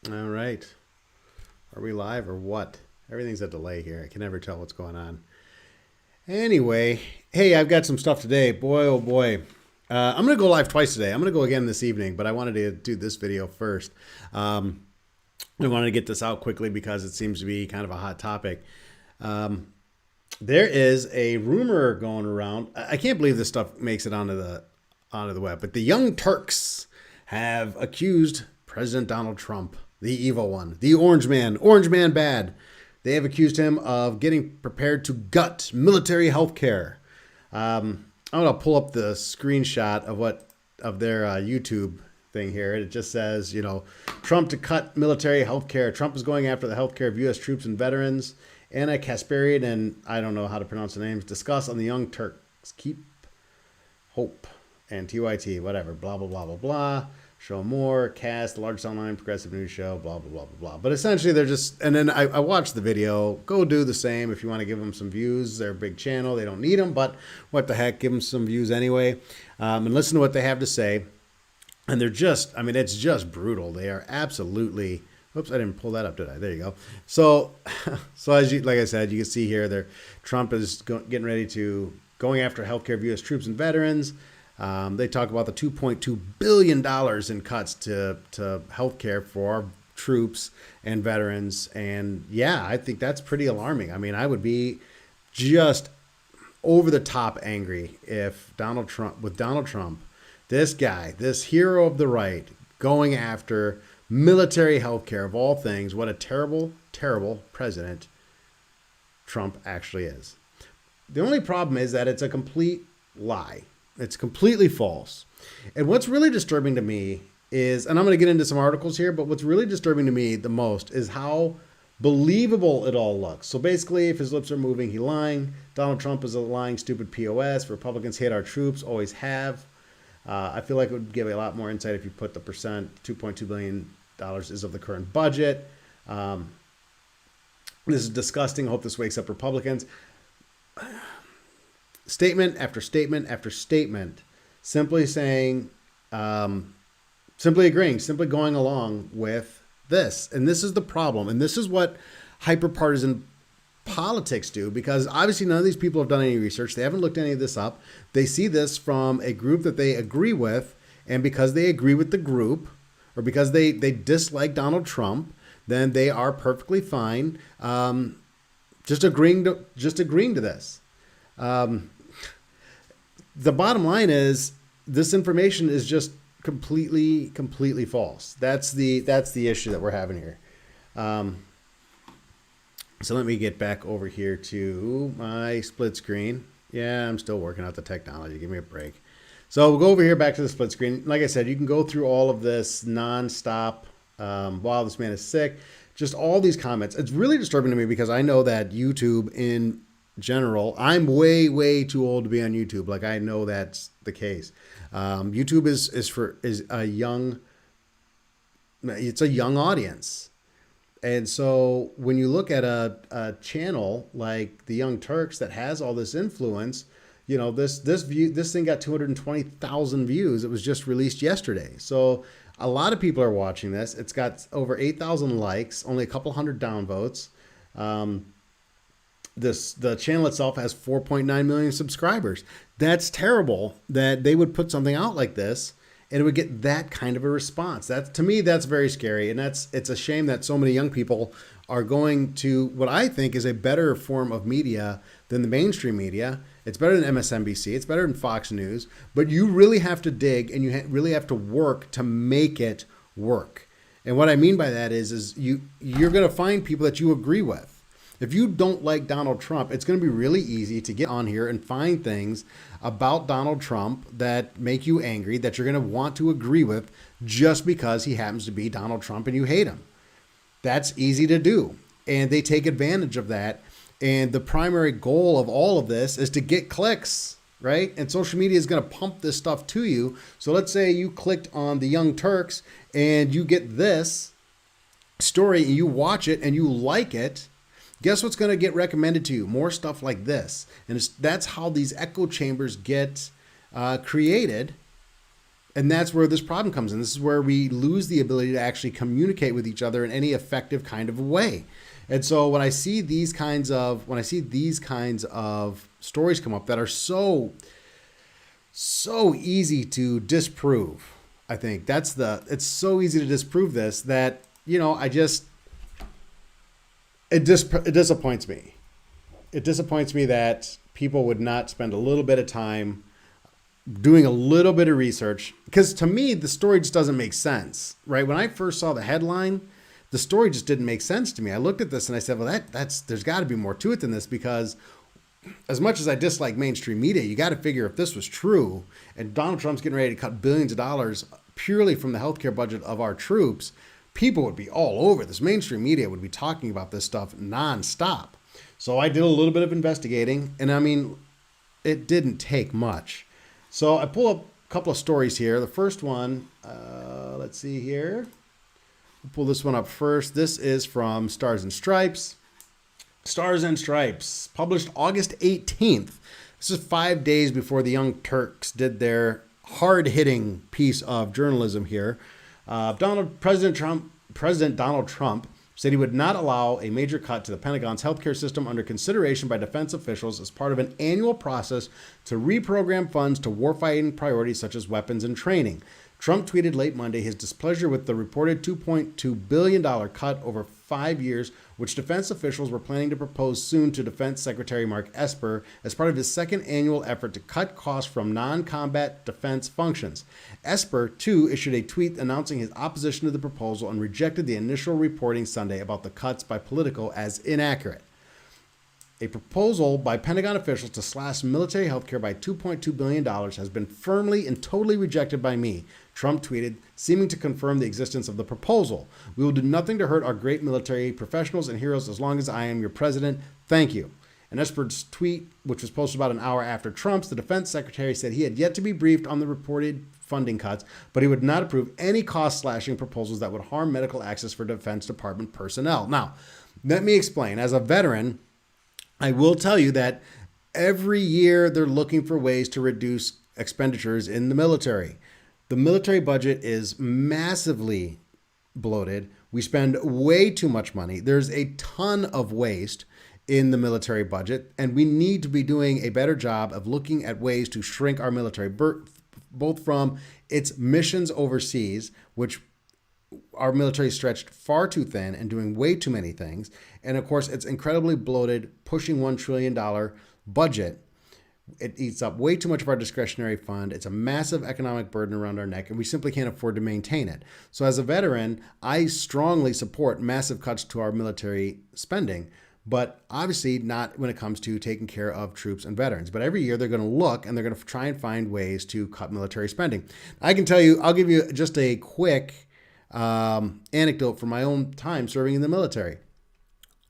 All right. Are we live or what? Everything's a delay here. I can never tell what's going on. Anyway, hey, I've got some stuff today. Boy, oh boy. I'm going to go live twice today. I'm going to go again this evening, but I wanted to do this video first. I wanted to get this out quickly because it seems to be kind of a hot topic. There is a rumor going around. I can't believe this stuff makes it onto the web, but the Young Turks have accused President Donald Trump, the evil one, the orange man bad. They have accused him of getting prepared to gut military health care. I'm going to pull up the screenshot of their YouTube thing here. It just says, Trump to cut military health care. Trump is going after the health care of U.S. troops and veterans. Anna Kasparian and I don't know how to pronounce the names discuss on the Young Turks. Keep hope and TYT, whatever, blah, blah, blah, blah, blah. Show more, cast, the largest online progressive news show, blah, blah, blah, blah, blah. But essentially they're just, and then I watched the video. Go do the same if you want to give them some views. They're a big channel. They don't need them, but what the heck, give them some views anyway. And listen to what they have to say. And they're just, it's just brutal. They are absolutely, oops, I didn't pull that up, did I? There you go. So as like I said, you can see here, Trump is getting ready to going after healthcare of U.S. troops and veterans. They talk about the $2.2 billion in cuts to healthcare for our troops and veterans. And yeah, I think that's pretty alarming. I would be just over the top angry if Donald Trump, this guy, this hero of the right, going after military healthcare of all things. What a terrible, terrible president Trump actually is. The only problem is that it's a complete lie. It's completely false. And what's really disturbing to me is, and I'm going to get into some articles here, but what's really disturbing to me the most is how believable it all looks. So basically, if his lips are moving, he's lying. Donald Trump is a lying, stupid POS. Republicans hate our troops, always have. I feel like it would give a lot more insight if you put the percent, $2.2 billion is of the current budget. This is disgusting. I hope this wakes up Republicans. Statement after statement after statement, simply saying, simply agreeing, simply going along with this. And this is the problem. And this is what hyper-partisan politics do, because obviously none of these people have done any research. They haven't looked any of this up. They see this from a group that they agree with. And because they agree with the group, or because they dislike Donald Trump, then they are perfectly fine just agreeing to this. The bottom line is this information is just completely false. That's the issue that we're having here. So let me get back over here to my split screen. Yeah, I'm still working out the technology. Give me a break. So we'll go over here back to the split screen. Like I said, you can go through all of this nonstop while this man is sick. Just all these comments. It's really disturbing to me because I know that YouTube in general, I'm way too old to be on YouTube. Like, I know that's the case. YouTube is a young, it's a young audience. And so when you look at a channel like the Young Turks that has all this influence, this thing got 220,000 views. It was just released yesterday. So a lot of people are watching this. It's got over 8,000 likes, only a couple hundred downvotes. The channel itself has 4.9 million subscribers. That's terrible that they would put something out like this and it would get that kind of a response. To me, that's very scary. And it's a shame that so many young people are going to what I think is a better form of media than the mainstream media. It's better than MSNBC. It's better than Fox News. But you really have to dig and you really have to work to make it work. And what I mean by that is you're going to find people that you agree with. If you don't like Donald Trump, it's going to be really easy to get on here and find things about Donald Trump that make you angry, that you're going to want to agree with just because he happens to be Donald Trump and you hate him. That's easy to do. And they take advantage of that. And the primary goal of all of this is to get clicks, right? And social media is going to pump this stuff to you. So let's say you clicked on the Young Turks and you get this story and you watch it and you like it. Guess what's going to get recommended to you? More stuff like this. And that's how these echo chambers get created And that's where this problem comes in. This is where we lose the ability to actually communicate with each other in any effective kind of way. And so when I see these kinds of stories come up that are so easy to disprove, I think it's so easy to disprove this that, it disappoints me. It disappoints me that people would not spend a little bit of time doing a little bit of research, because to me, the story just doesn't make sense, right? When I first saw the headline, the story just didn't make sense to me. I looked at this and I said, well, there's got to be more to it than this, because as much as I dislike mainstream media, you got to figure if this was true and Donald Trump's getting ready to cut billions of dollars purely from the healthcare budget of our troops, people would be all over this. Mainstream media would be talking about this stuff nonstop. So I did a little bit of investigating, and I mean, it didn't take much. So I pull up a couple of stories here. The first one, let's see here. We'll pull this one up first. This is from Stars and Stripes. Stars and Stripes, published August 18th. This is 5 days before the Young Turks did their hard-hitting piece of journalism here. President Donald Trump said he would not allow a major cut to the Pentagon's healthcare system under consideration by defense officials as part of an annual process to reprogram funds to warfighting priorities such as weapons and training. Trump tweeted late Monday his displeasure with the reported $2.2 billion cut over 5 years, which defense officials were planning to propose soon to Defense Secretary Mark Esper as part of his second annual effort to cut costs from non-combat defense functions. Esper, too, issued a tweet announcing his opposition to the proposal and rejected the initial reporting Sunday about the cuts by Politico as inaccurate. A proposal by Pentagon officials to slash military health care by $2.2 billion has been firmly and totally rejected by me, Trump tweeted, seeming to confirm the existence of the proposal. We will do nothing to hurt our great military professionals and heroes as long as I am your president. Thank you. In Esper's tweet, which was posted about an hour after Trump's, the defense secretary said he had yet to be briefed on the reported funding cuts, but he would not approve any cost-slashing proposals that would harm medical access for Defense Department personnel. Now, let me explain. As a veteran, I will tell you that every year they're looking for ways to reduce expenditures in the military. The military budget is massively bloated. We spend way too much money. There's a ton of waste in the military budget, and we need to be doing a better job of looking at ways to shrink our military, both from its missions overseas, which our military is stretched far too thin and doing way too many things. And of course, it's incredibly bloated, pushing $1 trillion budget. It eats up way too much of our discretionary fund. It's a massive economic burden around our neck, and we simply can't afford to maintain it. So as a veteran, I strongly support massive cuts to our military spending, but obviously not when it comes to taking care of troops and veterans. But every year they're going to look and they're going to try and find ways to cut military spending. I can tell you, I'll give you just a quick anecdote from my own time serving in the military.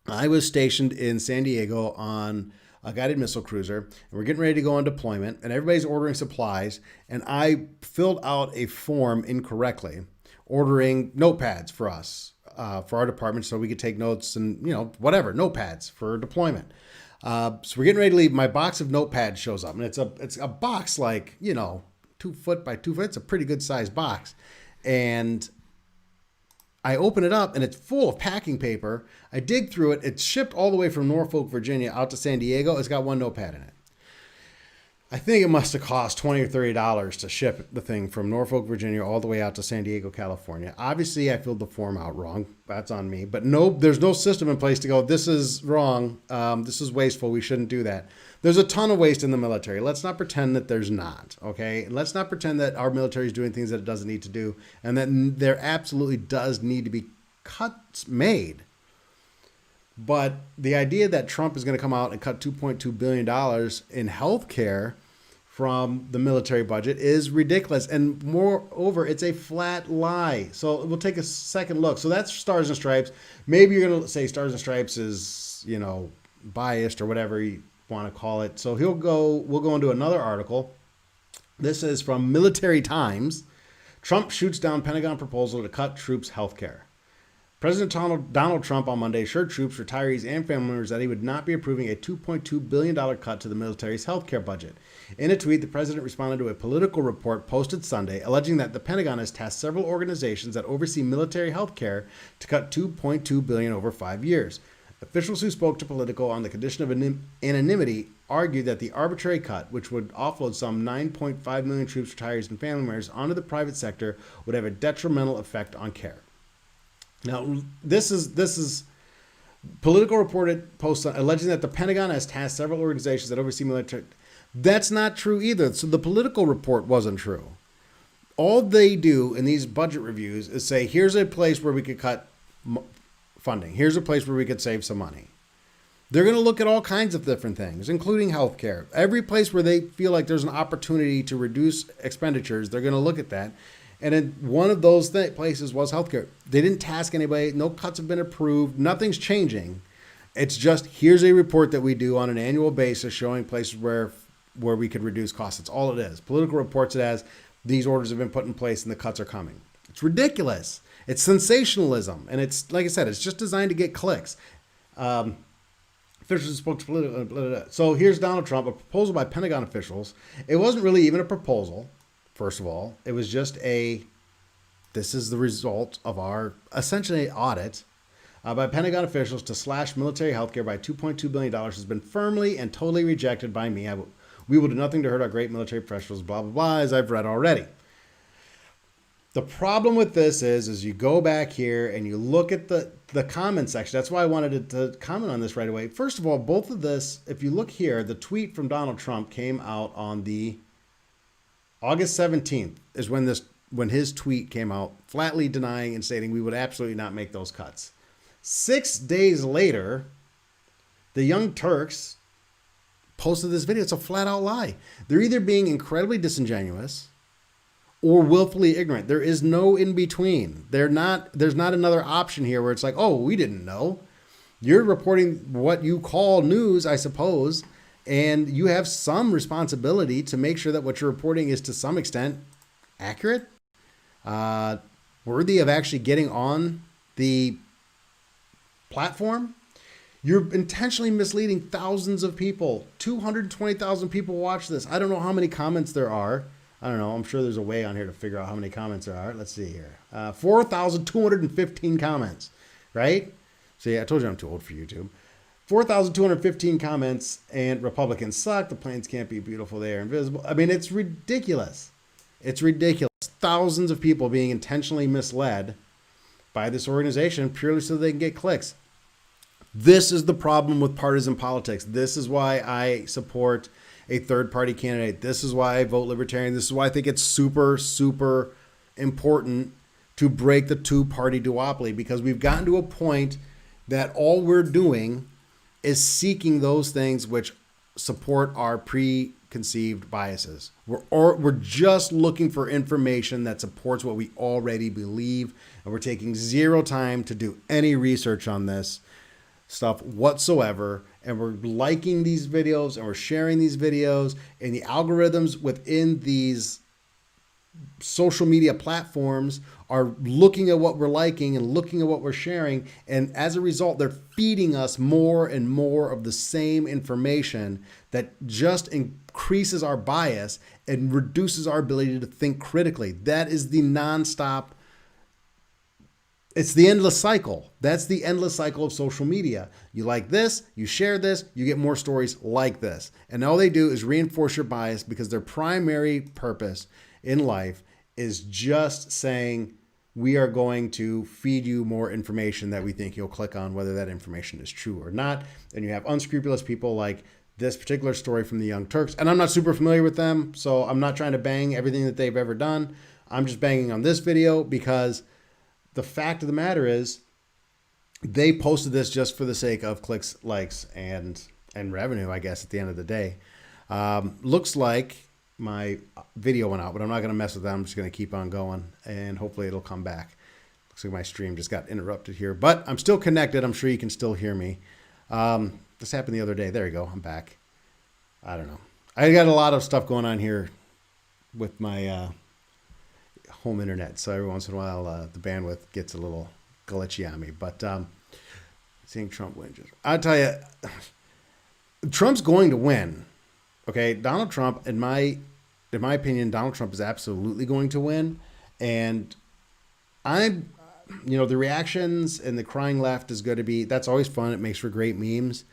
I was stationed in San Diego on a guided missile cruiser, and we're getting ready to go on deployment, and everybody's ordering supplies, and I filled out a form incorrectly, ordering notepads for us, for our department, so we could take notes and, whatever, notepads for deployment. So we're getting ready to leave. My box of notepads shows up, and it's a box like, 2 foot by 2 foot. It's a pretty good sized box. And I open it up and it's full of packing paper. I dig through it. It's shipped all the way from Norfolk, Virginia out to San Diego. It's got one notepad in it. I think it must have cost $20 or $30 to ship the thing from Norfolk, Virginia all the way out to San Diego, California. Obviously, I filled the form out wrong. That's on me. But no, there's no system in place to go, this is wrong. This is wasteful. We shouldn't do that. There's a ton of waste in the military. Let's not pretend that there's not, okay? Let's not pretend that our military is doing things that it doesn't need to do, and that there absolutely does need to be cuts made. But the idea that Trump is going to come out and cut $2.2 billion in healthcare from the military budget is ridiculous. And moreover, it's a flat lie. So we'll take a second look. So that's Stars and Stripes. Maybe you're going to say Stars and Stripes is, biased or whatever you want to call it. So we'll go into another article. This is from Military Times. Trump shoots down Pentagon proposal to cut troops' health care. President Donald Trump on Monday assured troops, retirees, and family members that he would not be approving a $2.2 billion cut to the military's health care budget. In a tweet, the president responded to a political report posted Sunday, alleging that the Pentagon has tasked several organizations that oversee military health care to cut $2.2 billion over 5 years. Officials who spoke to Politico on the condition of anonymity argued that the arbitrary cut, which would offload some 9.5 million troops, retirees, and family members onto the private sector, would have a detrimental effect on care. Now, this is Politico reported post alleging that the Pentagon has tasked several organizations that oversee military. That's not true either. So the Politico report wasn't true. All they do in these budget reviews is say, here's a place where we could cut funding. Here's a place where we could save some money. They're going to look at all kinds of different things, including healthcare. Every place where they feel like there's an opportunity to reduce expenditures, they're going to look at that. And then one of those places was healthcare. They didn't task anybody. No cuts have been approved. Nothing's changing. It's just, here's a report that we do on an annual basis showing places where we could reduce costs. That's all it is. Political reports it as these orders have been put in place and the cuts are coming. It's ridiculous. It's sensationalism. And it's, like I said, it's just designed to get clicks. Officials spoke to Politico. So here's Donald Trump, a proposal by Pentagon officials. It wasn't really even a proposal. First of all, it was just this is the result of our essentially audit by Pentagon officials to slash military healthcare by $2.2 billion has been firmly and totally rejected by me. We will do nothing to hurt our great military professionals, blah, blah, blah, as I've read already. The problem with this is you go back here and you look at the comment section. That's why I wanted to comment on this right away. First of all, both of this, if you look here, the tweet from Donald Trump came out on the August 17th is when his tweet came out, flatly denying and stating we would absolutely not make those cuts. 6 days later, the Young Turks posted this video. It's a flat out lie. They're either being incredibly disingenuous or willfully ignorant. There is no in between. There's not another option here where it's like, oh, we didn't know. You're reporting what you call news, I suppose. And you have some responsibility to make sure that what you're reporting is to some extent accurate, worthy of actually getting on the platform. You're intentionally misleading thousands of people. 220,000 people watch this. I don't know how many comments there are. I don't know. I'm sure there's a way on here to figure out how many comments there are. Let's see here. 4,215 comments, right? See, I told you I'm too old for YouTube. 4,215 comments, and Republicans suck. The planes can't be beautiful. They are invisible. I mean, it's ridiculous. It's ridiculous. Thousands of people being intentionally misled by this organization purely so they can get clicks. This is the problem with partisan politics. This is why I support a third-party candidate. This is why I vote Libertarian. This is why I think it's super, super important to break the two-party duopoly, because we've gotten to a point that all we're doing is seeking those things which support our preconceived biases. We're just looking for information that supports what we already believe, and we're taking zero time to do any research on this stuff whatsoever. And we're liking these videos and we're sharing these videos, and the algorithms within these social media platforms are looking at what we're liking and looking at what we're sharing. And as a result, they're feeding us more and more of the same information that just increases our bias and reduces our ability to think critically. That is the nonstop. It's the endless cycle. That's the endless cycle of social media. You like this, you share this, you get more stories like this. And all they do is reinforce your bias, because their primary purpose in life is just saying, we are going to feed you more information that we think you'll click on, whether that information is true or not. And you have unscrupulous people like this particular story from the Young Turks. And I'm not super familiar with them, so I'm not trying to bang everything that they've ever done. I'm just banging on this video because the fact of the matter is they posted this just for the sake of clicks, likes, and revenue, I guess, at the end of the day. Looks like my video went out, but I'm not going to mess with that. I'm just going to keep on going, and hopefully it'll come back. Looks like my stream just got interrupted here, but I'm still connected. I'm sure you can still hear me. This happened the other day. There you go. I'm back. I don't know. I got a lot of stuff going on here with my home internet, so every once in a while the bandwidth gets a little glitchy on me. But seeing Trump win, I'll tell you, Trump's going to win. Okay, Donald Trump, in my opinion, Donald Trump is absolutely going to win, and the reactions and the crying left is going to be, that's always fun. It makes for great memes.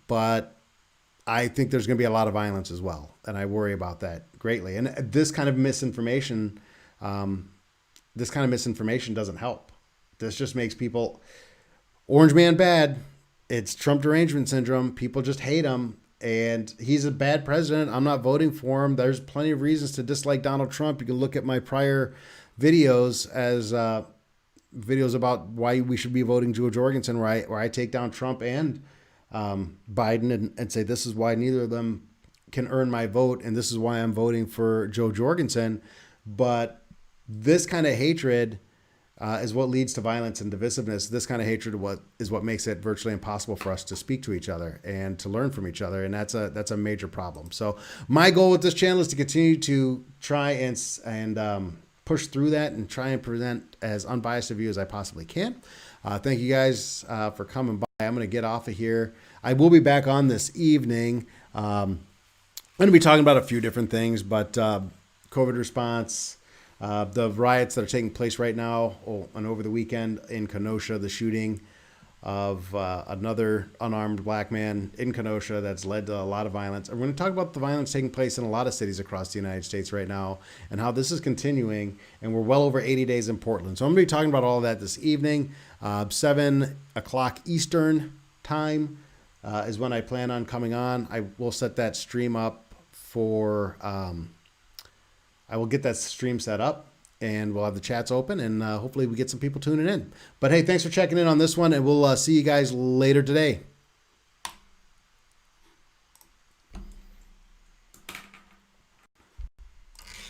But I think there's going to be a lot of violence as well. And I worry about that greatly. And this kind of misinformation doesn't help. This just makes people, orange man bad. It's Trump derangement syndrome. People just hate him. And he's a bad president. I'm not voting for him. There's plenty of reasons to dislike Donald Trump. You can look at my prior videos as videos about why we should be voting Joe Jorgensen, where I take down Trump and Biden and say this is why neither of them can earn my vote, and this is why I'm voting for Joe Jorgensen. But this kind of hatred is what leads to violence and divisiveness. This kind of hatred is what makes it virtually impossible for us to speak to each other and to learn from each other, and that's a major problem. So my goal with this channel is to continue to try and push through that and try and present as unbiased a view as I possibly can. Thank you guys for coming by. I'm going to get off of here. I will be back on this evening. I'm going to be talking about a few different things, but COVID response, the riots that are taking place right now and over the weekend in Kenosha, the shooting of another unarmed black man in Kenosha that's led to a lot of violence. I'm going to talk about the violence taking place in a lot of cities across the United States right now and how this is continuing, and we're well over 80 days in Portland. So I'm going to be talking about all of that this evening. 7 o'clock Eastern time is when I plan on coming on. I will set that stream up for... I will get that stream set up, and we'll have the chats open, and hopefully we get some people tuning in. But hey, thanks for checking in on this one, and we'll see you guys later today.